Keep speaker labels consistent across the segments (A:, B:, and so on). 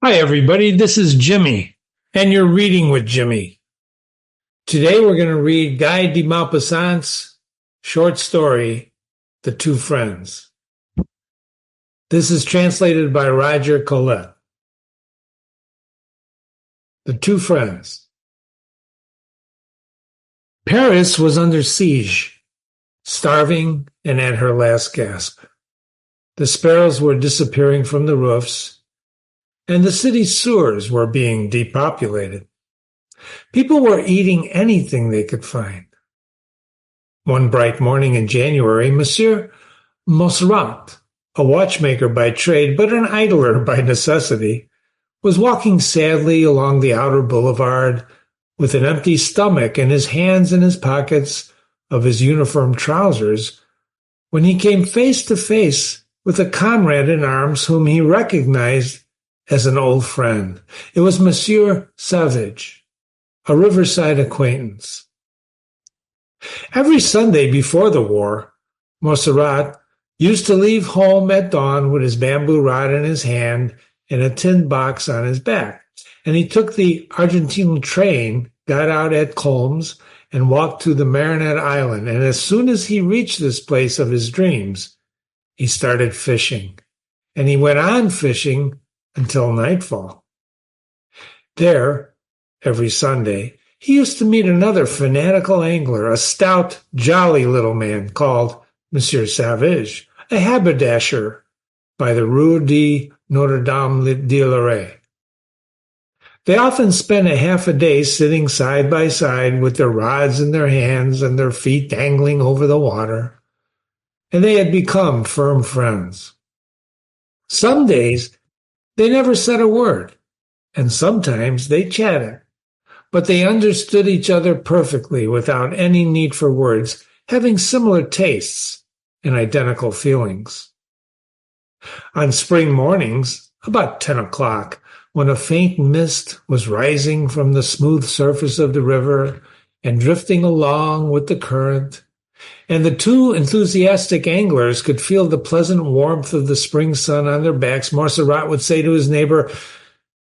A: Hi, everybody. This is Jimmy, and you're reading with Jimmy. Today, we're going to read Guy de Maupassant's short story, The Two Friends. This is translated by Roger Collette. The Two Friends. Paris was under siege, starving and at her last gasp. The sparrows were disappearing from the roofs, and the city's sewers were being depopulated. People were eating anything they could find. One bright morning in January, Monsieur Mosserat, a watchmaker by trade but an idler by necessity, was walking sadly along the outer boulevard with an empty stomach and his hands in his pockets of his uniform trousers when he came face to face with a comrade in arms whom he recognized as an old friend. It was Monsieur Savage, a riverside acquaintance. Every Sunday before the war, Mosserat used to leave home at dawn with his bamboo rod in his hand and a tin box on his back, and he took the Argentine train, got out at Colmes, and walked to the Marinette Island, and as soon as he reached this place of his dreams, he started fishing, and he went on fishing until nightfall. There, every Sunday, he used to meet another fanatical angler, a stout, jolly little man called Monsieur Savage, a haberdasher by the Rue de Notre-Dame-de-Lorette. They often spent a half a day sitting side by side with their rods in their hands and their feet dangling over the water, and they had become firm friends. Some days, they never said a word, and sometimes they chatted, but they understood each other perfectly without any need for words, having similar tastes and identical feelings. On spring mornings, about 10 o'clock, when a faint mist was rising from the smooth surface of the river and drifting along with the current, and the two enthusiastic anglers could feel the pleasant warmth of the spring sun on their backs, Mosserat would say to his neighbor,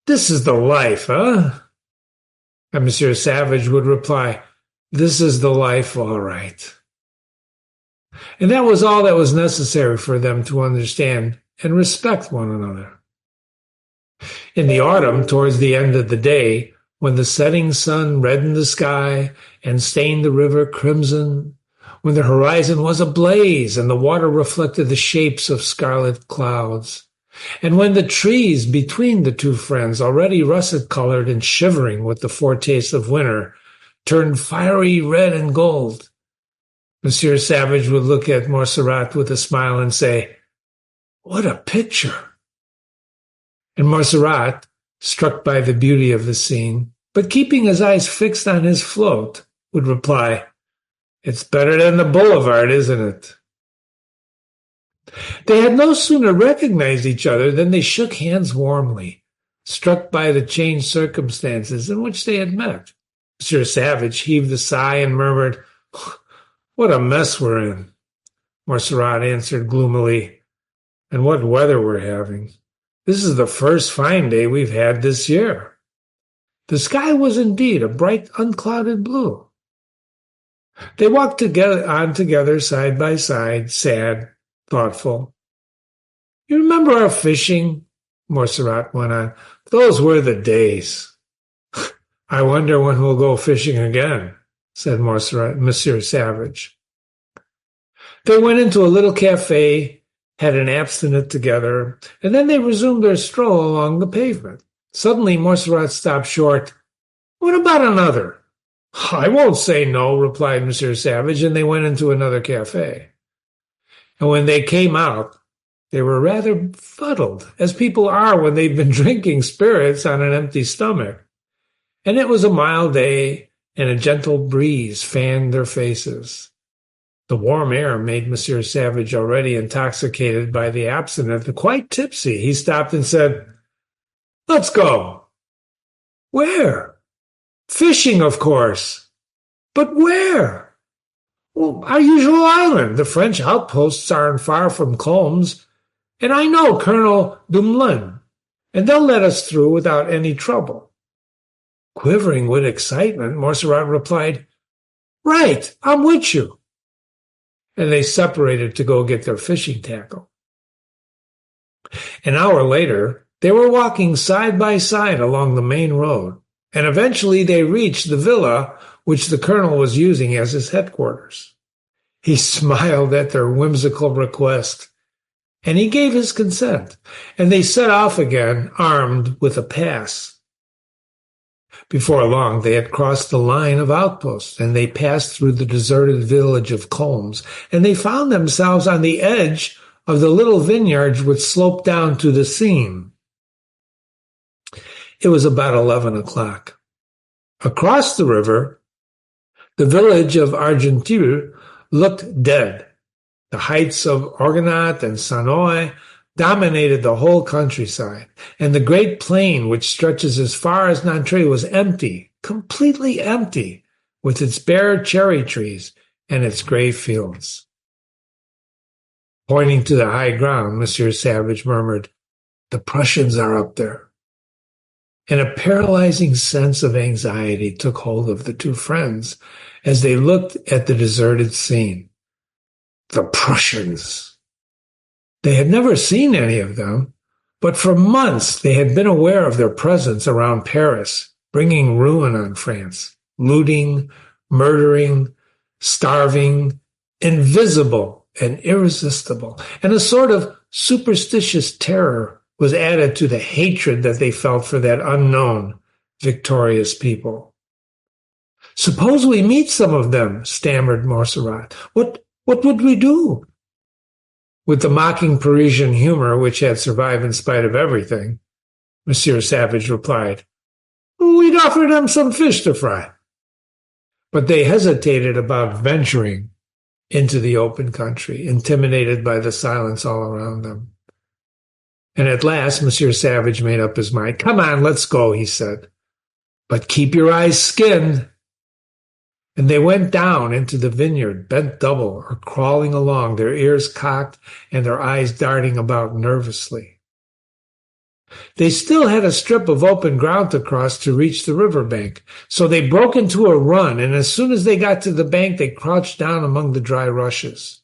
A: "This is the life, huh?" And Monsieur Savage would reply, "This is the life, all right." And that was all that was necessary for them to understand and respect one another. In the autumn, towards the end of the day, when the setting sun reddened the sky and stained the river crimson, when the horizon was ablaze and the water reflected the shapes of scarlet clouds, and when the trees between the two friends, already russet-colored and shivering with the foretaste of winter, turned fiery red and gold, Monsieur Savage would look at Mosserat with a smile and say, "What a picture!" And Mosserat, struck by the beauty of the scene, but keeping his eyes fixed on his float, would reply, "It's better than the boulevard, isn't it?" They had no sooner recognized each other than they shook hands warmly, struck by the changed circumstances in which they had met. Monsieur Savage heaved a sigh and murmured, "What a mess we're in." Mosserat answered gloomily, "And what weather we're having. This is the first fine day we've had this year." The sky was indeed a bright, unclouded blue. They walked together, side by side, sad, thoughtful. "You remember our fishing?" Mosserat went on. "Those were the days." "I wonder when we'll go fishing again," said Monsieur Savage. They went into a little cafe, had an absinthe together, and then they resumed their stroll along the pavement. Suddenly, Mosserat stopped short. "What about another?" "I won't say no," replied Monsieur Savage, and they went into another cafe. And when they came out, they were rather fuddled, as people are when they've been drinking spirits on an empty stomach. And it was a mild day, and a gentle breeze fanned their faces. The warm air made Monsieur Savage, already intoxicated by the absinthe, quite tipsy. He stopped and said, "Let's go." "Where?" "Fishing, of course." "But where?" "Well, our usual island. The French outposts aren't far from Colmes, and I know Colonel Dumoulin. and they'll let us through without any trouble." Quivering with excitement, Montserrat replied, "Right, I'm with you." And they separated to go get their fishing tackle. An hour later, they were walking side by side along the main road, and eventually they reached the villa which the colonel was using as his headquarters. He smiled at their whimsical request, and he gave his consent, and they set off again, armed with a pass. Before long, they had crossed the line of outposts, and they passed through the deserted village of Combs, and they found themselves on the edge of the little vineyards which sloped down to the Seine. It was about 11 o'clock. Across the river, the village of Argentière looked dead. The heights of Orgeat and Sanois dominated the whole countryside, and the great plain which stretches as far as Nanterre was empty, completely empty, with its bare cherry trees and its gray fields. Pointing to the high ground, Monsieur Savage murmured, "The Prussians are up there." And a paralyzing sense of anxiety took hold of the two friends as they looked at the deserted scene. The Prussians! They had never seen any of them, but for months they had been aware of their presence around Paris, bringing ruin on France, looting, murdering, starving, invisible and irresistible, and a sort of superstitious terror was added to the hatred that they felt for that unknown, victorious people. "Suppose we meet some of them," stammered Montserrat. What would we do?" With the mocking Parisian humor which had survived in spite of everything, Monsieur Savage replied, "We'd offer them some fish to fry." But they hesitated about venturing into the open country, intimidated by the silence all around them. And at last, Monsieur Savage made up his mind. "Come on, let's go," he said. "But keep your eyes skinned." And they went down into the vineyard, bent double or crawling along, their ears cocked and their eyes darting about nervously. They still had a strip of open ground to cross to reach the river bank, so they broke into a run, and as soon as they got to the bank, they crouched down among the dry rushes.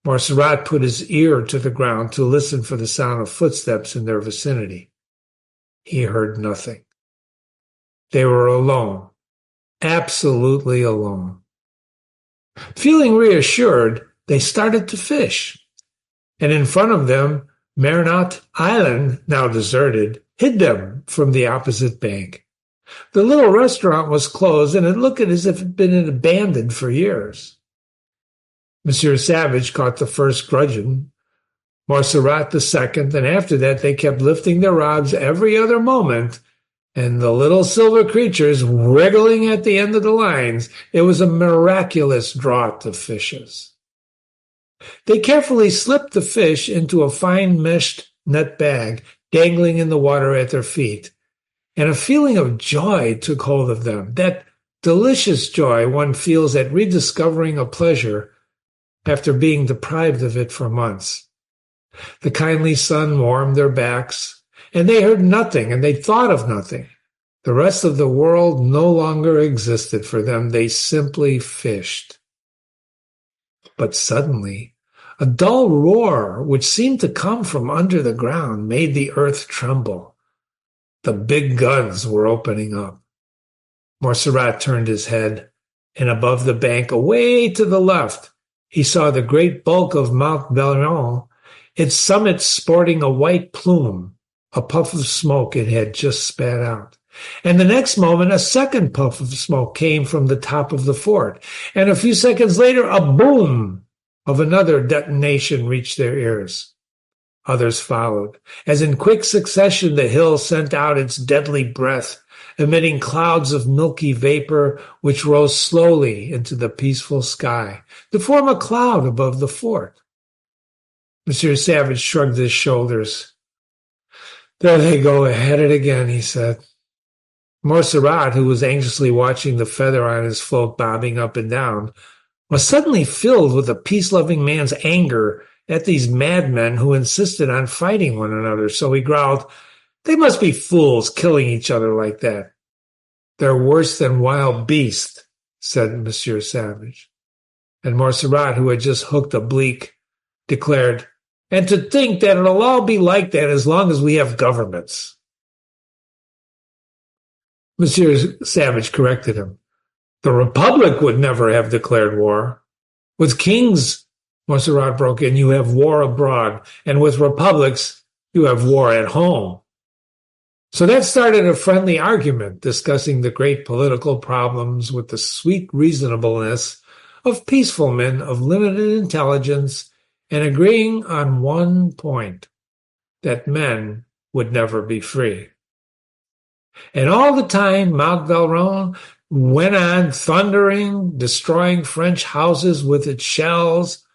A: Montserrat put his ear to the ground to listen for the sound of footsteps in their vicinity. He heard nothing. They were alone. Absolutely alone. Feeling reassured, they started to fish. And in front of them, Mernot Island, now deserted, hid them from the opposite bank. The little restaurant was closed, and it looked as if it had been abandoned for years. Monsieur Savage caught the first gudgeon, Montserrat the second, and after that they kept lifting their rods every other moment, and the little silver creatures wriggling at the end of the lines. It was a miraculous draught of fishes. They carefully slipped the fish into a fine meshed net bag, dangling in the water at their feet, and a feeling of joy took hold of them, that delicious joy one feels at rediscovering a pleasure after being deprived of it for months. The kindly sun warmed their backs, and they heard nothing, and they thought of nothing. The rest of the world no longer existed for them. They simply fished. But suddenly, a dull roar, which seemed to come from under the ground, made the earth tremble. The big guns were opening up. Montserrat turned his head, and above the bank, away to the left, he saw the great bulk of Mount Bellon, its summit sporting a white plume, a puff of smoke it had just spat out. And the next moment, a second puff of smoke came from the top of the fort, and a few seconds later, a boom of another detonation reached their ears. Others followed, as in quick succession the hill sent out its deadly breath, emitting clouds of milky vapor which rose slowly into the peaceful sky to form a cloud above the fort. Monsieur Savage shrugged his shoulders. "There they go at it again," he said. Montserrat, who was anxiously watching the feather on his float bobbing up and down, was suddenly filled with a peace-loving man's anger at these madmen who insisted on fighting one another. So he growled, They must be fools killing each other like that. They're worse than wild beasts, said Monsieur Savage. And Montserrat, who had just hooked a bleak, declared, and to think that it'll all be like that as long as we have governments. Monsieur Savage corrected him. The Republic would never have declared war. With kings, Montserrat broke in, you have war abroad, and with republics, you have war at home. So that started a friendly argument discussing the great political problems with the sweet reasonableness of peaceful men of limited intelligence and agreeing on one point, that men would never be free. And all the time, Mount Valron went on thundering, destroying French houses with its shells,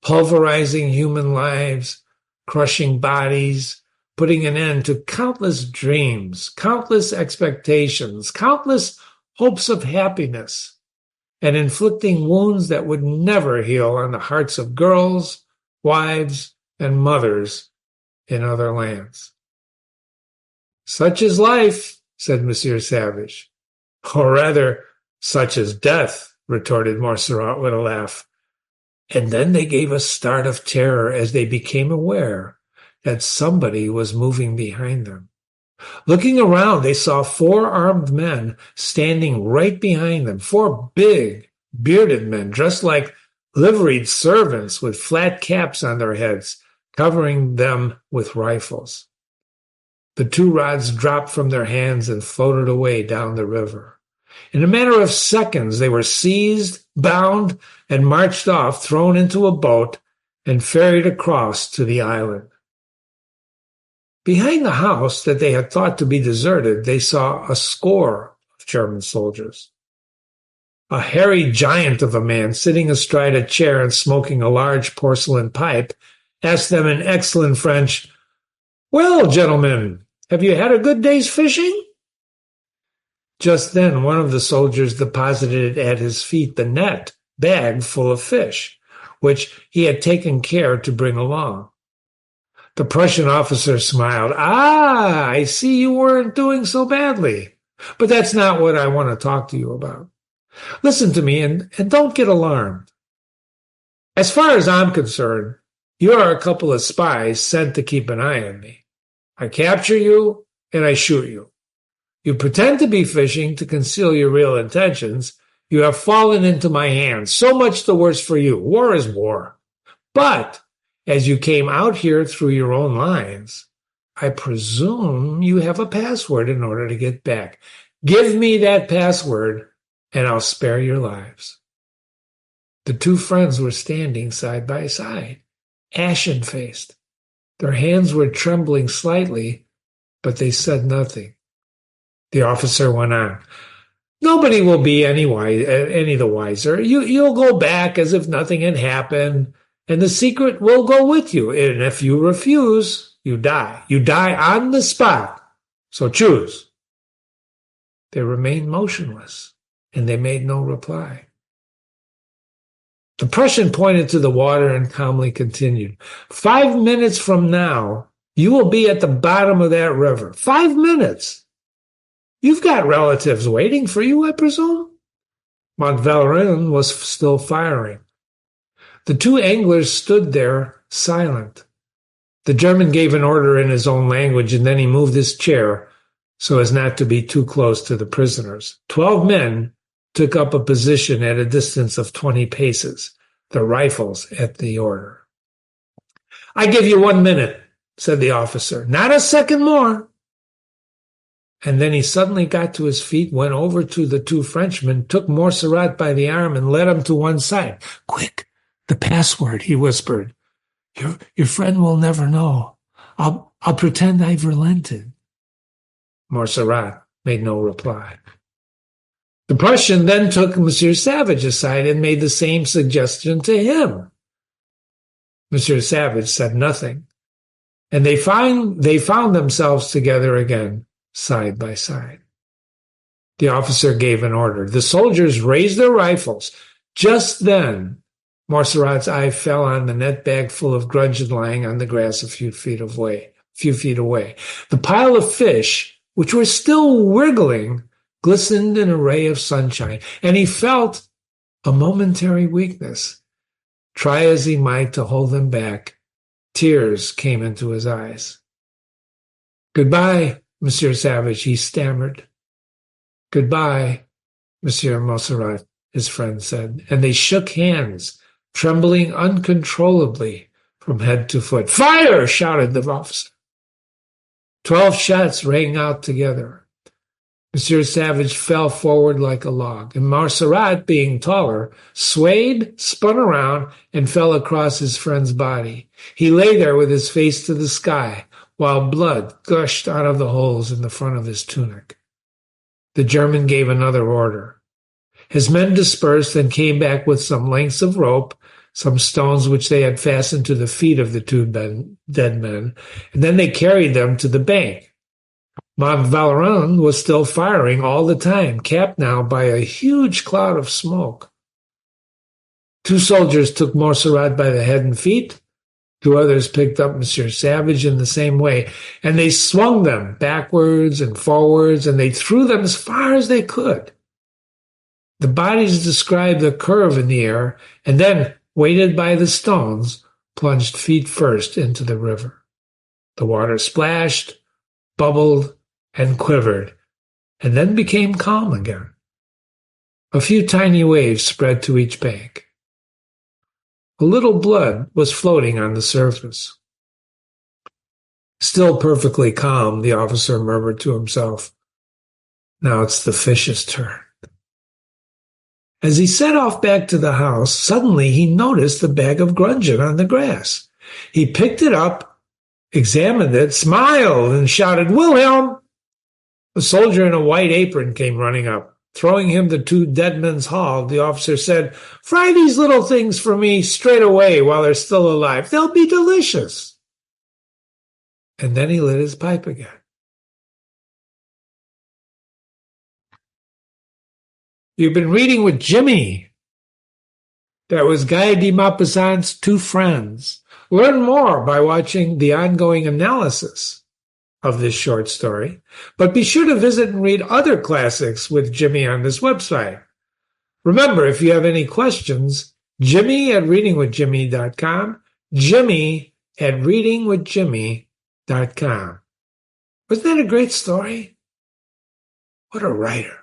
A: pulverizing human lives, crushing bodies, putting an end to countless dreams, countless expectations, countless hopes of happiness, and inflicting wounds that would never heal on the hearts of girls, wives, and mothers in other lands. Such is life, said Monsieur Savage. Or rather, such is death, retorted Montserrat with a laugh. And then they gave a start of terror as they became aware that somebody was moving behind them. Looking around, they saw 4 armed men standing right behind them, 4 big, bearded men dressed like liveried servants with flat caps on their heads, covering them with rifles. The 2 rods dropped from their hands and floated away down the river. In a matter of seconds, they were seized, bound, and marched off, thrown into a boat, and ferried across to the island. Behind the house that they had thought to be deserted, they saw a score of German soldiers. A hairy giant of a man sitting astride a chair and smoking a large porcelain pipe asked them in excellent French, "Well, gentlemen, have you had a good day's fishing?" Just then one of the soldiers deposited at his feet the net bag full of fish, which he had taken care to bring along. The Prussian officer smiled. "Ah, I see you weren't doing so badly. But that's not what I want to talk to you about. Listen to me and don't get alarmed. As far as I'm concerned, you are a couple of spies sent to keep an eye on me. I capture you and I shoot you. You pretend to be fishing to conceal your real intentions. You have fallen into my hands. So much the worse for you. War is war. But as you came out here through your own lines, I presume you have a password in order to get back. Give me that password and I'll spare your lives." The 2 friends were standing side by side, ashen-faced. Their hands were trembling slightly, but they said nothing. The officer went on. "Nobody will be any the wiser. You'll go back as if nothing had happened, and the secret will go with you. And if you refuse, you die. You die on the spot. So choose." They remained motionless, and they made no reply. The Prussian pointed to the water and calmly continued, 5 minutes from now, you will be at the bottom of that river. 5 minutes. You've got relatives waiting for you, I presume? Mont Valérien was still firing. The 2 anglers stood there, silent. The German gave an order in his own language, and then he moved his chair so as not to be too close to the prisoners. 12 men took up a position at a distance of 20 paces, their rifles at the order. "I give you 1 minute," said the officer. "Not a second more." And then he suddenly got to his feet, went over to the 2 Frenchmen, took Montserrat by the arm, and led him to one side. "Quick, the password," he whispered. Your friend will never know. I'll pretend I've relented." Montserrat made no reply. The Prussian then took Monsieur Savage aside and made the same suggestion to him. Monsieur Savage said nothing, and they found themselves together again, side by side. The officer gave an order. The soldiers raised their rifles. Just then, Montserrat's eye fell on the net bag full of gudgeon lying on the grass a few feet away. few feet away. The pile of fish, which were still wriggling, glistened in a ray of sunshine, and he felt a momentary weakness. Try as he might to hold them back, tears came into his eyes. "Goodbye, Monsieur Savage," he stammered. "Goodbye, Monsieur Montserrat," his friend said, and they shook hands, trembling uncontrollably from head to foot. "Fire!" shouted the officer. 12 shots rang out together. Monsieur Savage fell forward like a log, and Montserrat, being taller, swayed, spun around, and fell across his friend's body. He lay there with his face to the sky, while blood gushed out of the holes in the front of his tunic. The German gave another order. His men dispersed and came back with some lengths of rope, some stones which they had fastened to the feet of the two dead men, and then they carried them to the bank. Mont Valérand was still firing all the time, capped now by a huge cloud of smoke. 2 soldiers took Montserrat by the head and feet. 2 others picked up Monsieur Savage in the same way, and they swung them backwards and forwards, and they threw them as far as they could. The bodies described a curve in the air, and then, weighted by the stones, plunged feet first into the river. The water splashed, bubbled, and quivered, and then became calm again. A few tiny waves spread to each bank. A little blood was floating on the surface. "Still perfectly calm," the officer murmured to himself. "Now it's the fish's turn." As he set off back to the house, suddenly he noticed the bag of grungeon on the grass. He picked it up, examined it, smiled, and shouted, "Wilhelm!" A soldier in a white apron came running up. Throwing him the 2 dead men's haul, the officer said, "Fry these little things for me straight away while they're still alive. They'll be delicious." And then he lit his pipe again. You've been reading with Jimmy. That was Guy de Maupassant's 2 Friends. Learn more by watching the ongoing analysis of this short story, but be sure to visit and read other classics with Jimmy on this website. Remember, if you have any questions, Jimmy@readingwithjimmy.com, Jimmy@readingwithjimmy.com. Wasn't that a great story? What a writer.